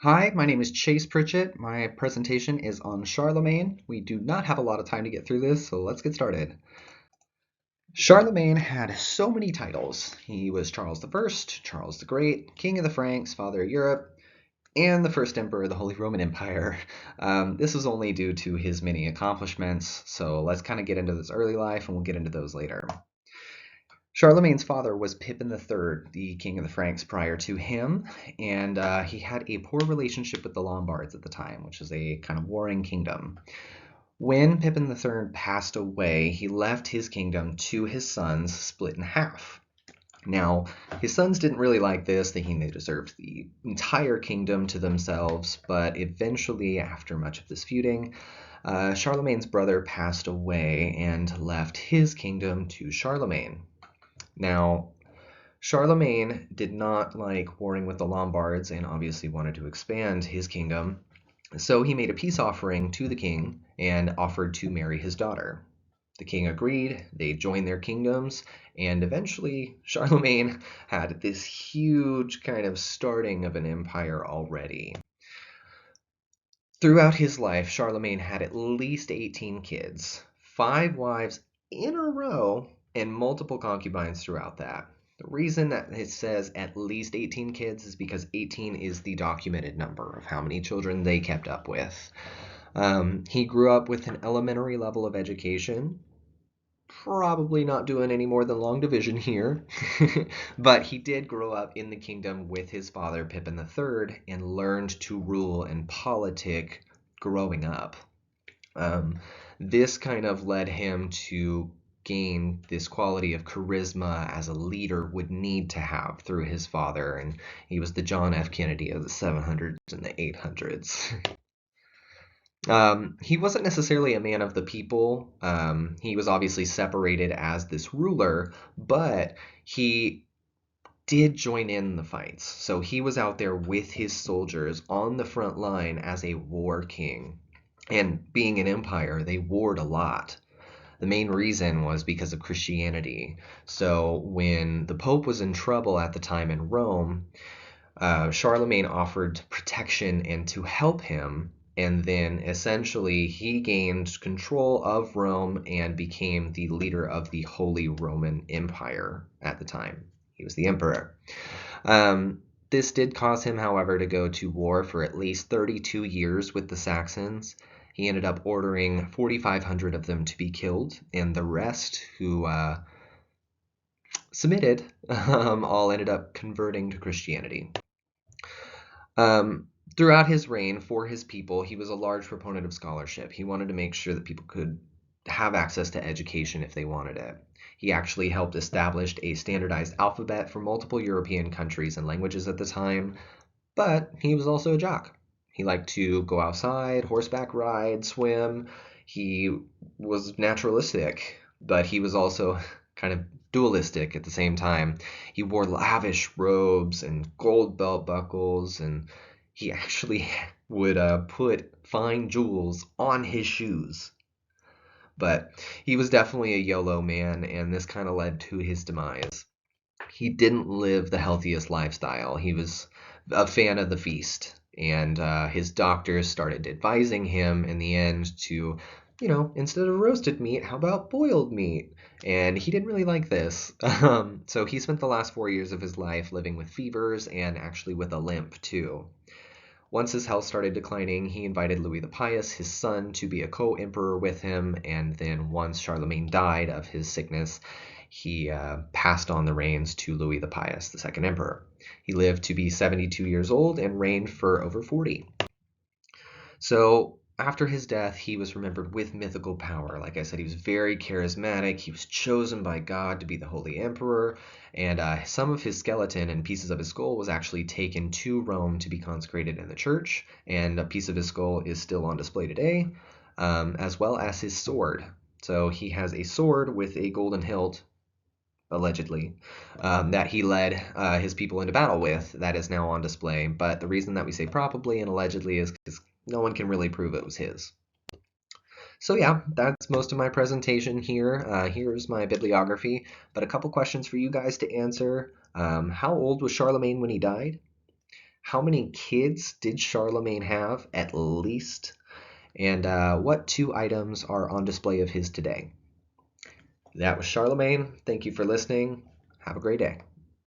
Hi, my name is Chase Pritchett. My presentation is on Charlemagne. We do not have a lot of time to get through this, so let's get started. Charlemagne had so many titles. He was Charles the First, Charles the Great, King of the Franks, Father of Europe, and the first emperor of the Holy Roman Empire. This was only due to his many accomplishments, so let's kind of get into this early life and we'll get into those later. Charlemagne's father was Pippin III, the king of the Franks prior to him, and he had a poor relationship with the Lombards at the time, which is a kind of warring kingdom. When Pippin III passed away, he left his kingdom to his sons, split in half. Now, his sons didn't really like this, thinking they deserved the entire kingdom to themselves, but eventually, after much of this feuding, Charlemagne's brother passed away and left his kingdom to Charlemagne. Now, Charlemagne did not like warring with the Lombards and obviously wanted to expand his kingdom, so he made a peace offering to the king and offered to marry his daughter. The king agreed, they joined their kingdoms, and eventually Charlemagne had this huge kind of starting of an empire already. Throughout his life, Charlemagne had at least 18 kids, 5 wives in a row, and multiple concubines throughout that. The reason that it says at least 18 kids is because 18 is the documented number of how many children they kept up with. He grew up with an elementary level of education, probably not doing any more than long division here, but he did grow up in the kingdom with his father, Pippin III, and learned to rule and politic growing up. This kind of led him to gain this quality of charisma as a leader would need to have through his father, and he was the John F. Kennedy of the 700s and the 800s. He wasn't necessarily a man of the people. He was obviously separated as this ruler, but he did join in the fights. So he was out there with his soldiers on the front line as a war king. And being an empire, they warred a lot. The main reason was because of Christianity. So when the Pope was in trouble at the time in Rome, Charlemagne offered protection and to help him, and then essentially he gained control of Rome and became the leader of the Holy Roman Empire at the time. He was the emperor. This did cause him, however, to go to war for at least 32 years with the Saxons. He ended up ordering 4,500 of them to be killed, and the rest who submitted all ended up converting to Christianity. Throughout his reign, for his people, he was a large proponent of scholarship. He wanted to make sure that people could have access to education if they wanted it. He actually helped establish a standardized alphabet for multiple European countries and languages at the time, but he was also a jock. He liked to go outside, horseback ride, swim. He was naturalistic, but he was also kind of dualistic at the same time. He wore lavish robes and gold belt buckles, and he actually would put fine jewels on his shoes. But he was definitely a YOLO man, and this kind of led to his demise. He didn't live the healthiest lifestyle. He was a fan of the feast, and his doctors started advising him in the end to, instead of roasted meat, how about boiled meat? And he didn't really like this. So he spent the last 4 years of his life living with fevers and actually with a limp, too. Once his health started declining, he invited Louis the Pious, his son, to be a co-emperor with him, and then once Charlemagne died of his sickness, he passed on the reins to Louis the Pious, the second emperor. He lived to be 72 years old and reigned for over 40. So after his death, he was remembered with mythical power. Like I said, he was very charismatic. He was chosen by God to be the Holy Emperor, and some of his skeleton and pieces of his skull was actually taken to Rome to be consecrated in the church, and a piece of his skull is still on display today, as well as his sword. So he has a sword with a golden hilt, allegedly, that he led his people into battle with, that is now on display. But the reason that we say probably and allegedly is because no one can really prove it was his. So yeah, that's most of my presentation here. Here's my bibliography, but a couple questions for you guys to answer. How old was Charlemagne when he died? How many kids did Charlemagne have, at least? And what 2 items are on display of his today? That was Charlemagne. Thank you for listening. Have a great day.